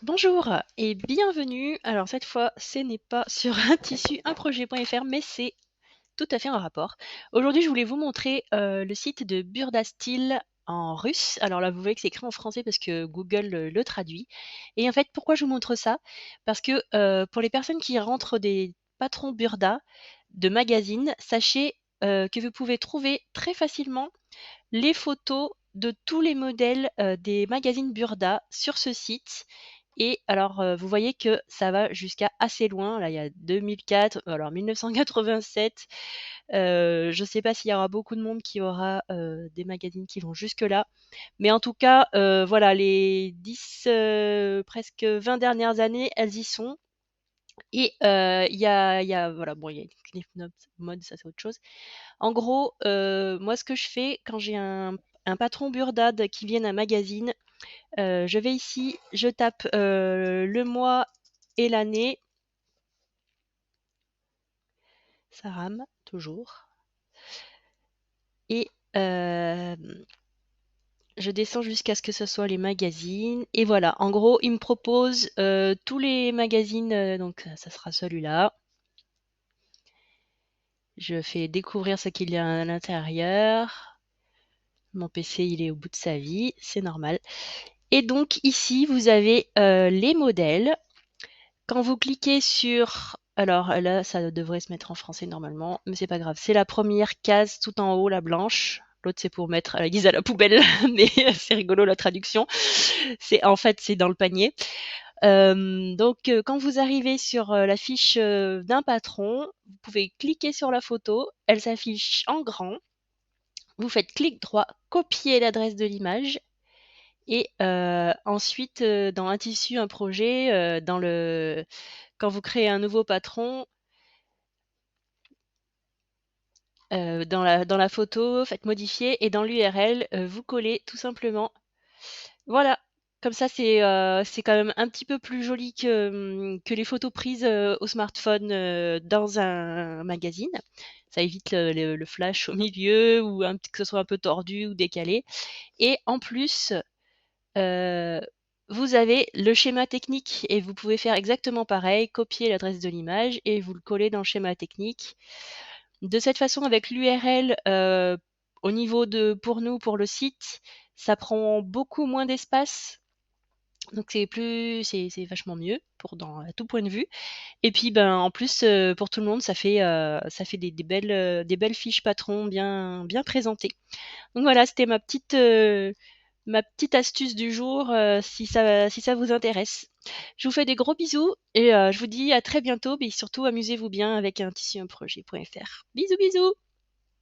Bonjour et bienvenue. Alors cette fois, ce n'est pas sur un tissu, un projet.fr, mais c'est tout à fait en rapport. Aujourd'hui, je voulais vous montrer le site de Burda Style en russe. Alors là, vous voyez que c'est écrit en français parce que Google le traduit. Et en fait, pourquoi je vous montre ça? Parce que pour les personnes qui rentrent des patrons Burda de magazines, sachez que vous pouvez trouver très facilement les photos de tous les modèles des magazines Burda sur ce site. Et alors, vous voyez que ça va jusqu'à assez loin. Là, il y a 2004, alors 1987. Je ne sais pas s'il y aura beaucoup de monde qui aura des magazines qui vont jusque-là. Mais en tout cas, voilà, les 10, presque 20 dernières années, elles y sont. Et voilà, bon, il y a Cliff Notes mode, ça c'est autre chose. En gros, moi, ce que je fais quand j'ai un patron Burdad qui vient d'un magazine, je vais ici, je tape le mois et l'année. Ça rame toujours. Et je descends jusqu'à ce que ce soit les magazines. Et voilà, en gros, il me propose tous les magazines. Donc, ça sera celui-là. Je fais découvrir ce qu'il y a à l'intérieur. Mon PC, il est au bout de sa vie, c'est normal. Et donc ici, vous avez les modèles. Quand vous cliquez sur... Alors là, ça devrait se mettre en français normalement, mais c'est pas grave. C'est la première case tout en haut, la blanche. L'autre, c'est pour mettre à la guise à la poubelle, mais c'est rigolo la traduction. C'est dans le panier. Quand vous arrivez sur la fiche d'un patron, vous pouvez cliquer sur la photo. Elle s'affiche en grand. Vous faites clic droit, copier l'adresse de l'image. Et ensuite, dans un tissu, un projet, quand vous créez un nouveau patron, dans la photo, faites modifier et dans l'URL, vous collez tout simplement. Voilà, comme ça c'est quand même un petit peu plus joli que les photos prises au smartphone dans un magazine. Ça évite le flash au milieu ou que ce soit un peu tordu ou décalé. Et en plus, euh, vous avez le schéma technique et vous pouvez faire exactement pareil, copier l'adresse de l'image et vous le collez dans le schéma technique. De cette façon, avec l'URL, au niveau pour nous, pour le site, ça prend beaucoup moins d'espace. Donc c'est vachement mieux à tout point de vue. Et puis ben en plus pour tout le monde, ça fait des belles fiches patrons bien présentées. Donc voilà, c'était ma petite astuce du jour, si ça vous intéresse. Je vous fais des gros bisous et je vous dis à très bientôt, mais surtout amusez-vous bien avec un tissu un projet.fr. Bisous bisous.